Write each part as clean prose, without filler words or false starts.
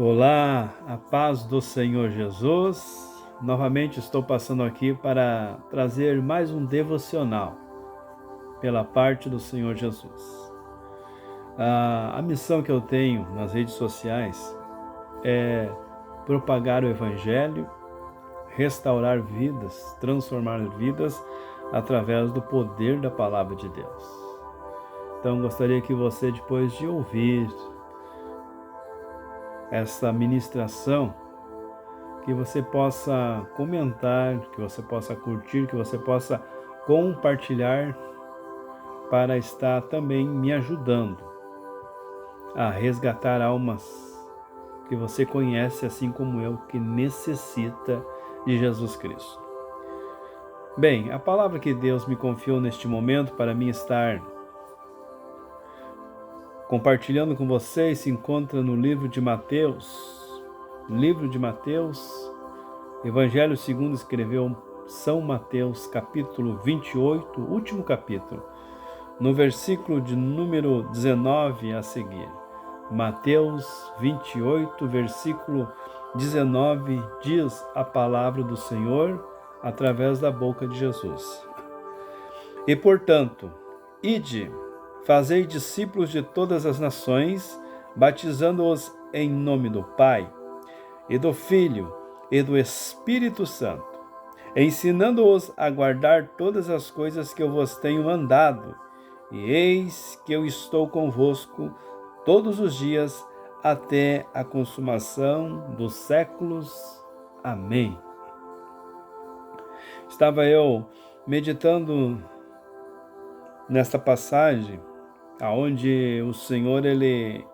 Olá, a paz do Senhor Jesus. Novamente estou passando aqui para trazer mais um devocional pela parte do Senhor Jesus. A missão que eu tenho nas redes sociais é propagar o Evangelho, restaurar vidas, transformar vidas através do poder da Palavra de Deus. Então gostaria que você, depois de ouvir essa ministração, que você possa comentar, que você possa curtir, que você possa compartilhar para estar também me ajudando a resgatar almas que você conhece, assim como eu, que necessita de Jesus Cristo. Bem, a palavra que Deus me confiou neste momento para mim estar compartilhando com vocês se encontra no livro de Mateus. Evangelho segundo escreveu São Mateus, capítulo 28, último capítulo, no versículo de número 19 a seguir. Mateus 28, versículo 19, diz a palavra do Senhor através da boca de Jesus. E, portanto, ide, fazei discípulos de todas as nações, batizando-os em nome do Pai, e do Filho, e do Espírito Santo, ensinando-os a guardar todas as coisas que eu vos tenho mandado, e eis que eu estou convosco todos os dias até a consumação dos séculos. Amém. Estava eu meditando nesta passagem, aonde o Senhor ele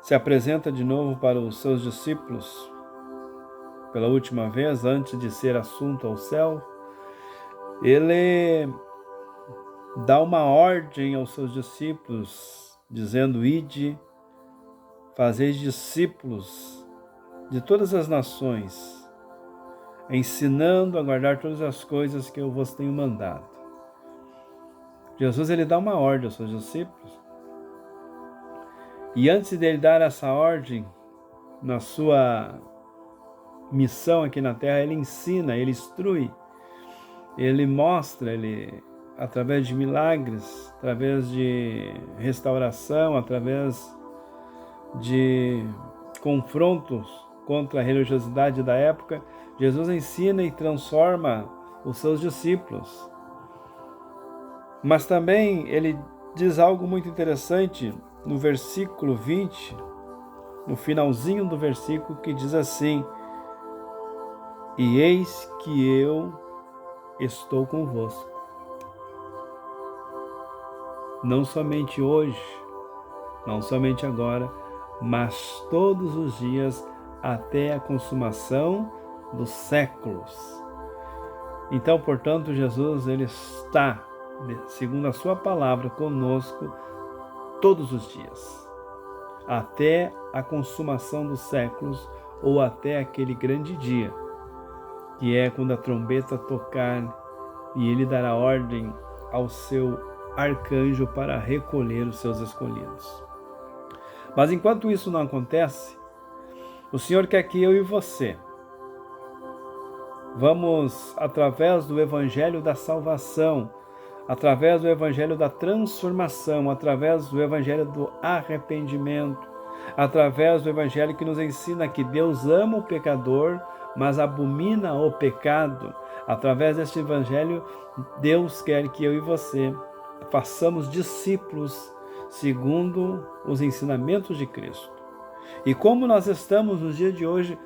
se apresenta de novo para os seus discípulos pela última vez, antes de ser assunto ao céu. Ele dá uma ordem aos seus discípulos, dizendo: ide, fazeis discípulos de todas as nações, ensinando a guardar todas as coisas que eu vos tenho mandado. Jesus ele dá uma ordem aos seus discípulos, e antes dele dar essa ordem, na sua missão aqui na terra, ele ensina, ele instrui, ele mostra, ele, através de milagres, através de restauração, através de confrontos contra a religiosidade da época, Jesus ensina e transforma os seus discípulos. Mas também ele diz algo muito interessante no versículo 20, no finalzinho do versículo, que diz assim: e eis que eu estou convosco. Não somente hoje, não somente agora, mas todos os dias até a consumação dos séculos. Então, portanto, Jesus ele está, segundo a sua palavra, conosco todos os dias, até a consumação dos séculos, ou até aquele grande dia, que é quando a trombeta tocar e ele dará ordem ao seu arcanjo para recolher os seus escolhidos. Mas enquanto isso não acontece, o Senhor quer que eu e você vamos, através do Evangelho da salvação, através do Evangelho da transformação, através do Evangelho do arrependimento, através do Evangelho que nos ensina que Deus ama o pecador, mas abomina o pecado. Através deste Evangelho, Deus quer que eu e você façamos discípulos segundo os ensinamentos de Cristo. E como nós estamos nos dias de hoje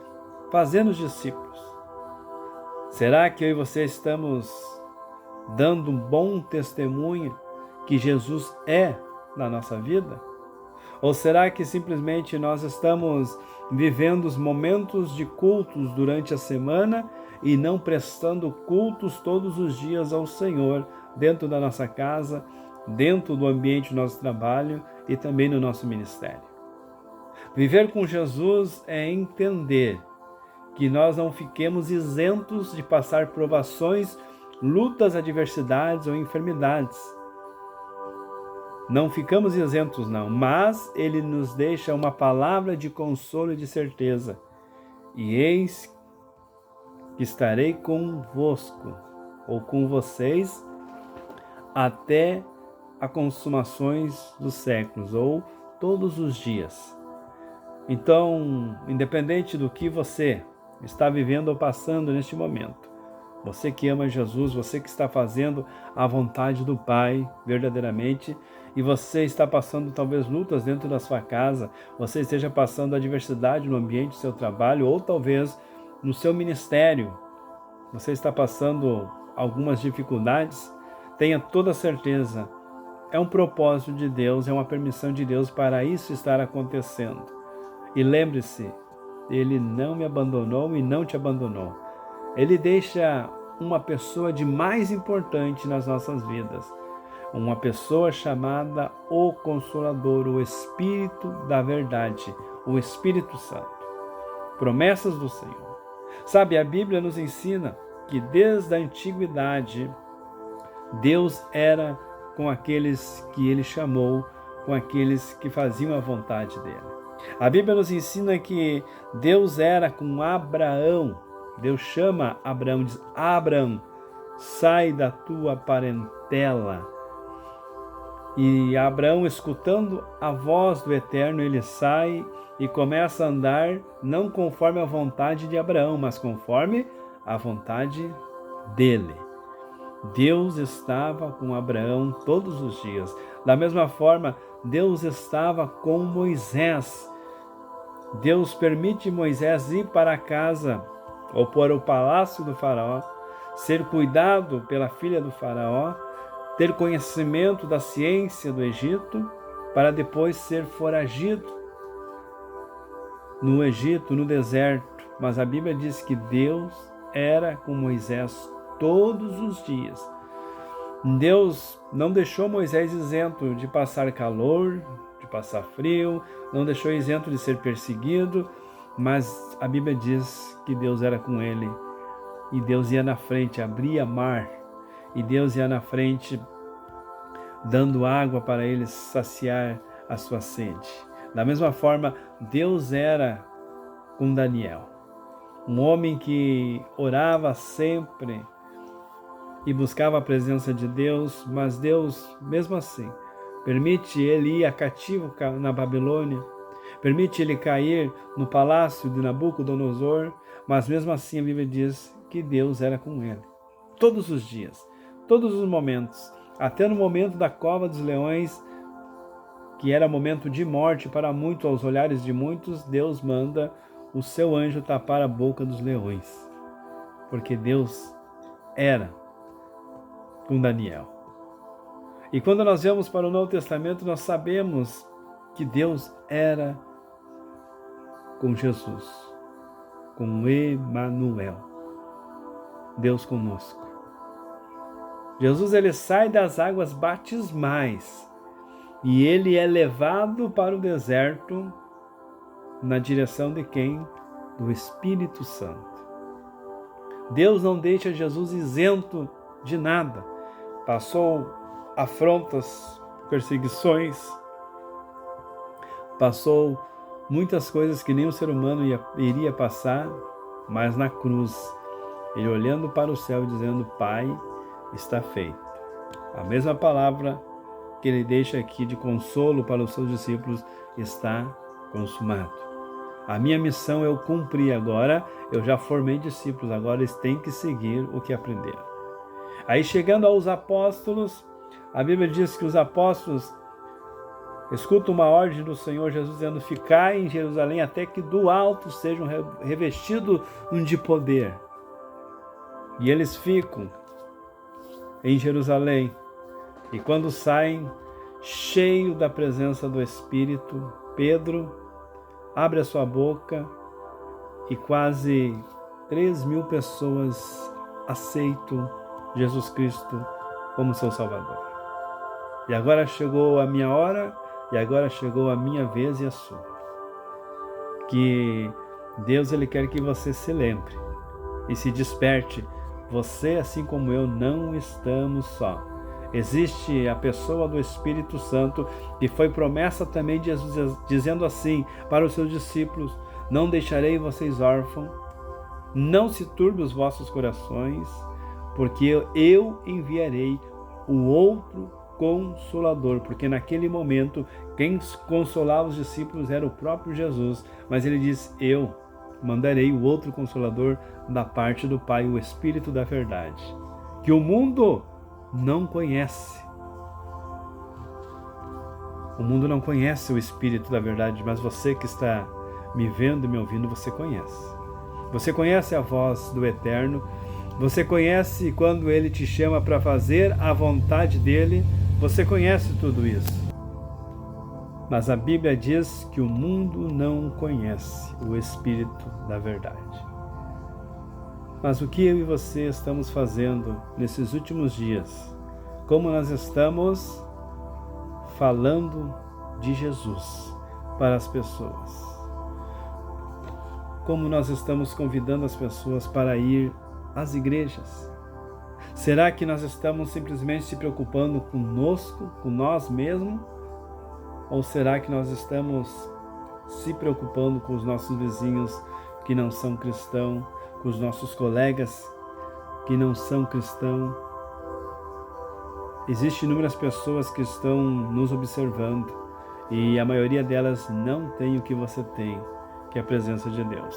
fazendo discípulos? Será que eu e você estamos dando um bom testemunho que Jesus é na nossa vida? Ou será que simplesmente nós estamos vivendo os momentos de cultos durante a semana e não prestando cultos todos os dias ao Senhor, dentro da nossa casa, dentro do ambiente do nosso trabalho e também no nosso ministério? Viver com Jesus é entender que nós não fiquemos isentos de passar provações, lutas, adversidades ou enfermidades. Não ficamos isentos, não, mas Ele nos deixa uma palavra de consolo e de certeza. E eis que estarei convosco, ou com vocês, até a consumações dos séculos, ou todos os dias. Então, independente do que você está vivendo ou passando neste momento, você que ama Jesus, você que está fazendo a vontade do Pai verdadeiramente, e você está passando talvez lutas dentro da sua casa, você esteja passando adversidade no ambiente do seu trabalho, ou talvez no seu ministério, você está passando algumas dificuldades, tenha toda certeza, é um propósito de Deus, é uma permissão de Deus para isso estar acontecendo. E lembre-se, Ele não me abandonou e não te abandonou. Ele deixa uma pessoa de mais importante nas nossas vidas. Uma pessoa chamada o Consolador, o Espírito da Verdade, o Espírito Santo. Promessas do Senhor. Sabe, a Bíblia nos ensina que desde a antiguidade, Deus era com aqueles que Ele chamou, com aqueles que faziam a vontade dEle. A Bíblia nos ensina que Deus era com Abraão. Deus chama Abraão, diz: Abraão, sai da tua parentela. E Abraão, escutando a voz do Eterno, ele sai e começa a andar não conforme a vontade de Abraão, mas conforme a vontade dele. Deus estava com Abraão todos os dias. Da mesma forma, Deus estava com Moisés. Deus permite Moisés ir para a casa ou para o palácio do faraó, ser cuidado pela filha do faraó, ter conhecimento da ciência do Egito, para depois ser foragido no Egito, no deserto. Mas a Bíblia diz que Deus era com Moisés todos os dias. Deus não deixou Moisés isento de passar calor, de passar frio, não deixou isento de ser perseguido, mas a Bíblia diz que Deus era com ele, e Deus ia na frente, abria mar, e Deus ia na frente dando água para ele saciar a sua sede. Da mesma forma, Deus era com Daniel, um homem que orava sempre e buscava a presença de Deus, mas Deus, mesmo assim, permite ele ir a cativo na Babilônia, permite ele cair no palácio de Nabucodonosor, mas mesmo assim a Bíblia diz que Deus era com ele. Todos os dias, todos os momentos, até no momento da cova dos leões, que era momento de morte para muitos, aos olhares de muitos, Deus manda o seu anjo tapar a boca dos leões, porque Deus era com Daniel. E quando nós vamos para o Novo Testamento, nós sabemos que Deus era com Jesus, com Emanuel, Deus conosco. Jesus, ele sai das águas batismais e ele é levado para o deserto na direção de quem? Do Espírito Santo. Deus não deixa Jesus isento de nada. Passou afrontas, perseguições, passou muitas coisas que nenhum ser humano iria passar, mas na cruz, ele olhando para o céu dizendo: Pai, está feito. A mesma palavra que ele deixa aqui de consolo para os seus discípulos: está consumado. A minha missão eu cumpri agora, eu já formei discípulos, agora eles têm que seguir o que aprenderam. Aí chegando aos apóstolos, a Bíblia diz que os apóstolos escutam uma ordem do Senhor Jesus dizendo: ficai em Jerusalém até que do alto sejam revestidos de poder. E eles ficam em Jerusalém, e quando saem, cheio da presença do Espírito, Pedro abre a sua boca e quase 3.000 pessoas aceitam Jesus Cristo como seu Salvador. E agora chegou a minha hora, e agora chegou a minha vez e a sua. Que Deus, ele quer que você se lembre e se desperte. Você, assim como eu, não estamos só. Existe a pessoa do Espírito Santo, que foi promessa também de Jesus, dizendo assim para os seus discípulos: não deixarei vocês órfãos, não se turbe os vossos corações, porque eu enviarei o outro Consolador, porque naquele momento quem consolava os discípulos era o próprio Jesus, mas ele diz: eu mandarei o outro Consolador da parte do Pai, o Espírito da verdade, que o mundo não conhece. O mundo não conhece o Espírito da verdade, mas você que está me vendo e me ouvindo, você conhece. Você conhece a voz do Eterno, você conhece quando Ele te chama para fazer a vontade dEle, você conhece tudo isso. Mas a Bíblia diz que o mundo não conhece o Espírito da verdade. Mas o que eu e você estamos fazendo nesses últimos dias? Como nós estamos falando de Jesus para as pessoas? Como nós estamos convidando as pessoas para ir às igrejas? Será que nós estamos simplesmente se preocupando conosco, com nós mesmos? Ou será que nós estamos se preocupando com os nossos vizinhos que não são cristãos, com os nossos colegas que não são cristãos? Existem inúmeras pessoas que estão nos observando e a maioria delas não tem o que você tem, que é a presença de Deus.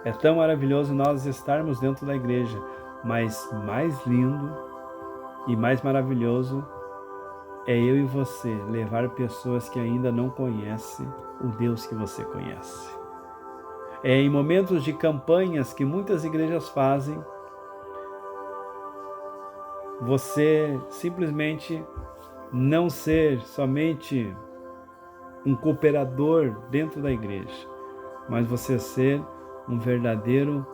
É tão maravilhoso nós estarmos dentro da igreja, mas mais lindo e mais maravilhoso é eu e você levar pessoas que ainda não conhecem o Deus que você conhece. É em momentos de campanhas que muitas igrejas fazem, você simplesmente não ser somente um cooperador dentro da igreja, mas você ser um verdadeiro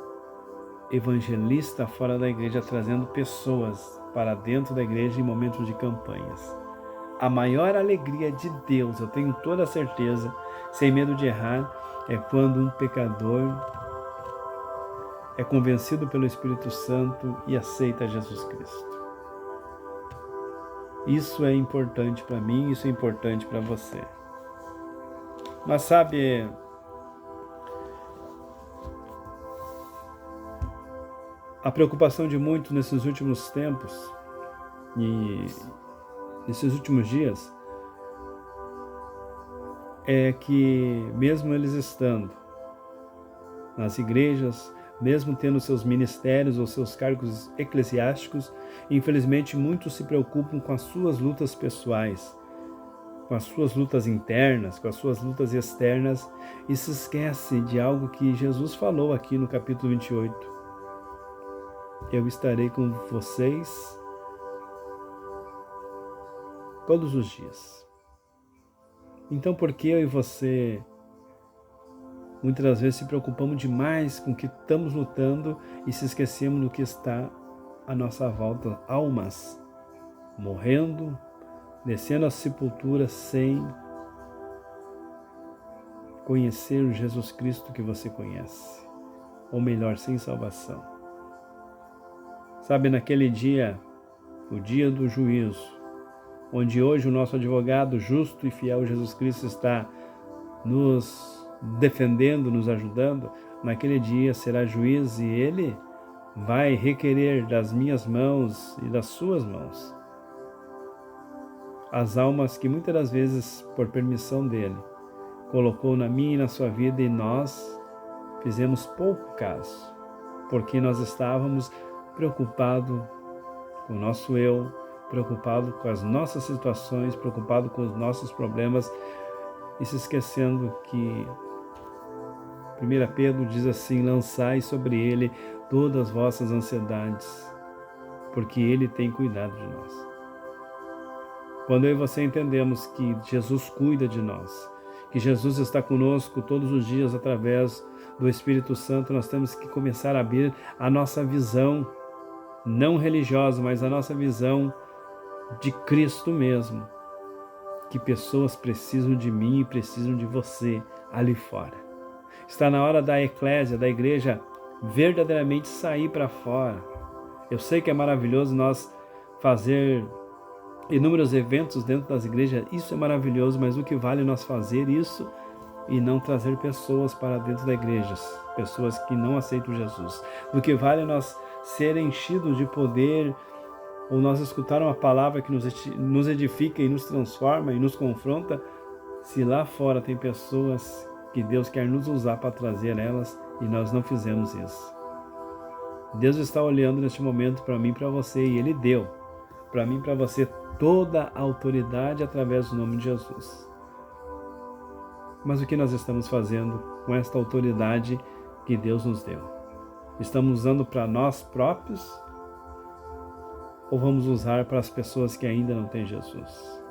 evangelista fora da igreja, trazendo pessoas para dentro da igreja em momentos de campanhas. A maior alegria de Deus, eu tenho toda a certeza, sem medo de errar, é quando um pecador é convencido pelo Espírito Santo e aceita Jesus Cristo. Isso é importante para mim, isso é importante para você. Mas sabe, a preocupação de muitos nesses últimos tempos e nesses últimos dias é que mesmo eles estando nas igrejas, mesmo tendo seus ministérios ou seus cargos eclesiásticos, infelizmente muitos se preocupam com as suas lutas pessoais, com as suas lutas internas, com as suas lutas externas e se esquece de algo que Jesus falou aqui no capítulo 28. Eu estarei com vocês todos os dias. Então, por que eu e você muitas das vezes se preocupamos demais com o que estamos lutando e se esquecemos do que está à nossa volta? Almas morrendo, descendo à sepultura sem conhecer o Jesus Cristo que você conhece, ou melhor, sem salvação. Sabe, naquele dia, o dia do juízo, onde hoje o nosso advogado justo e fiel Jesus Cristo está nos defendendo, nos ajudando, naquele dia será juiz e ele vai requerer das minhas mãos e das suas mãos as almas que muitas das vezes, por permissão dele, colocou na minha e na sua vida e nós fizemos pouco caso, porque nós estávamos preocupados com o nosso eu, preocupado com as nossas situações, preocupado com os nossos problemas e se esquecendo que 1 Pedro diz assim: lançai sobre ele todas as vossas ansiedades, porque ele tem cuidado de nós. Quando eu e você entendemos que Jesus cuida de nós, que Jesus está conosco todos os dias através do Espírito Santo, nós temos que começar a abrir a nossa visão, não religiosa, mas a nossa visão de Cristo mesmo, que pessoas precisam de mim e precisam de você ali fora. Está na hora da eclésia, da igreja, verdadeiramente sair para fora. Eu sei que é maravilhoso nós fazer inúmeros eventos dentro das igrejas, isso é maravilhoso, mas o que vale nós fazer isso e não trazer pessoas para dentro da igreja, pessoas que não aceitam Jesus. O que vale nós ser enchidos de poder, ou nós escutar uma palavra que nos edifica e nos transforma e nos confronta, se lá fora tem pessoas que Deus quer nos usar para trazer elas e nós não fizemos isso. Deus está olhando neste momento para mim e para você, e Ele deu para mim e para você toda a autoridade através do nome de Jesus. Mas o que nós estamos fazendo com esta autoridade que Deus nos deu? Estamos usando para nós próprios ou vamos usar para as pessoas que ainda não têm Jesus?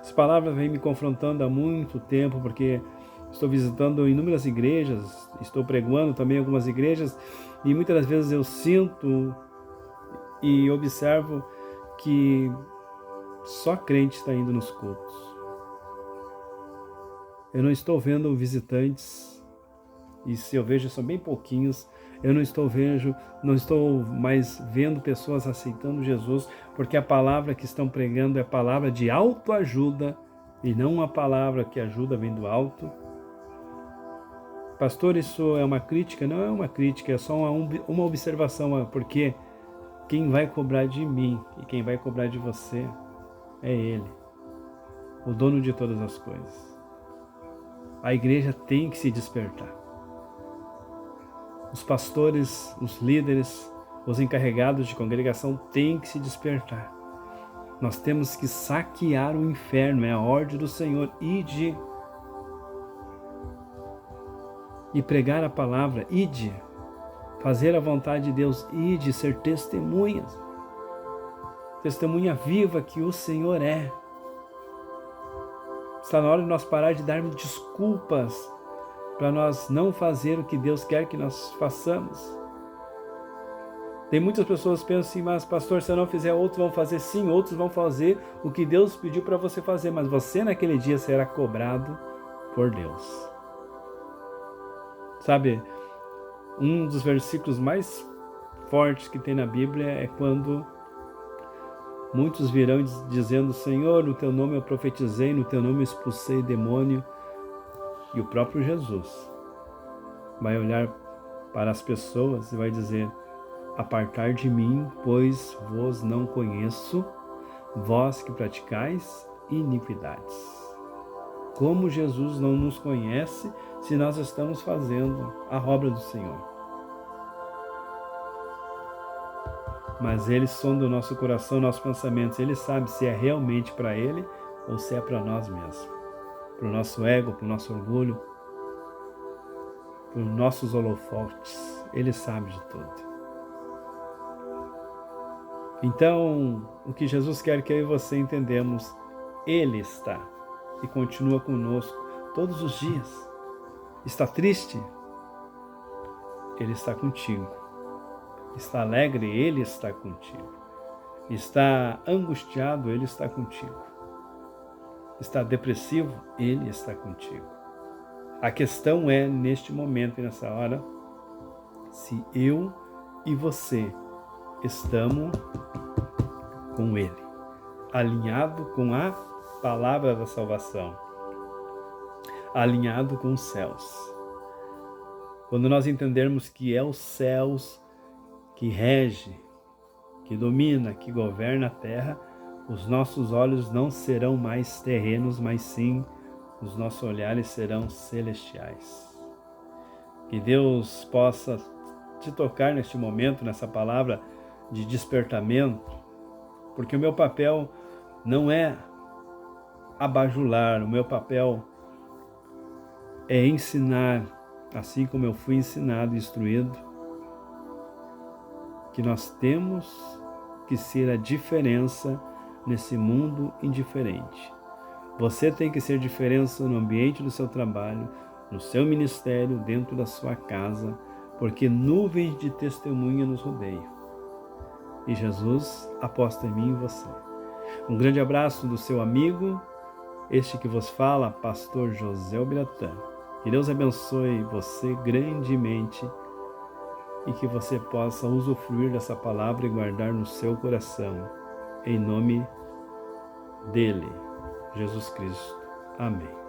Essa palavra vem me confrontando há muito tempo, porque estou visitando inúmeras igrejas, estou pregoando também em algumas igrejas, e muitas das vezes eu sinto e observo que só crente está indo nos cultos. Eu não estou vendo visitantes, e se eu vejo são bem pouquinhos. Eu não estou mais vendo pessoas aceitando Jesus, porque a palavra que estão pregando é palavra de autoajuda e não uma palavra que ajuda vem do alto. Pastor, isso é uma crítica? Não é uma crítica, é só uma observação, porque quem vai cobrar de mim e quem vai cobrar de você é Ele, o dono de todas as coisas. A igreja tem que se despertar. Os pastores, os líderes, os encarregados de congregação têm que se despertar. Nós temos que saquear o inferno, é a ordem do Senhor, ide e pregar a palavra, ide fazer a vontade de Deus, ide ser testemunhas, testemunha viva que o Senhor é. Está na hora de nós parar de darmos desculpas para nós não fazer o que Deus quer que nós façamos. Tem muitas pessoas que pensam assim, mas pastor, se eu não fizer, outros vão fazer. Sim, outros vão fazer o que Deus pediu para você fazer, mas você naquele dia será cobrado por Deus. Sabe, um dos versículos mais fortes que tem na Bíblia é quando muitos virão dizendo, Senhor, no teu nome eu profetizei, no teu nome eu expulsei demônio. E o próprio Jesus vai olhar para as pessoas e vai dizer, apartai de mim, pois vos não conheço, vós que praticais iniquidades. Como Jesus não nos conhece se nós estamos fazendo a obra do Senhor? Mas Ele sonda o nosso coração, nossos pensamentos. Ele sabe se é realmente para Ele ou se é para nós mesmos. Para o nosso ego, para o nosso orgulho, para os nossos holofotes. Ele sabe de tudo. Então, o que Jesus quer que eu e você entendamos, Ele está e continua conosco todos os dias. Está triste? Ele está contigo. Está alegre? Ele está contigo. Está angustiado? Ele está contigo. Está depressivo? Ele está contigo. A questão é, neste momento e nessa hora, se eu e você estamos com Ele, alinhado com a palavra da salvação, alinhado com os céus. Quando nós entendermos que é os céus que rege, que domina, que governa a terra, os nossos olhos não serão mais terrenos, mas sim os nossos olhares serão celestiais. Que Deus possa te tocar neste momento, nessa palavra de despertamento, porque o meu papel não é abajular, o meu papel é ensinar, assim como eu fui ensinado e instruído, que nós temos que ser a diferença nesse mundo indiferente. Você tem que ser diferença no ambiente do seu trabalho, no seu ministério, dentro da sua casa, porque nuvens de testemunha nos rodeiam. E Jesus aposta em mim e em você. Um grande abraço do seu amigo, este que vos fala, pastor José Biratã. Que Deus abençoe você grandemente e que você possa usufruir dessa palavra e guardar no seu coração. Em nome dele, Jesus Cristo. Amém.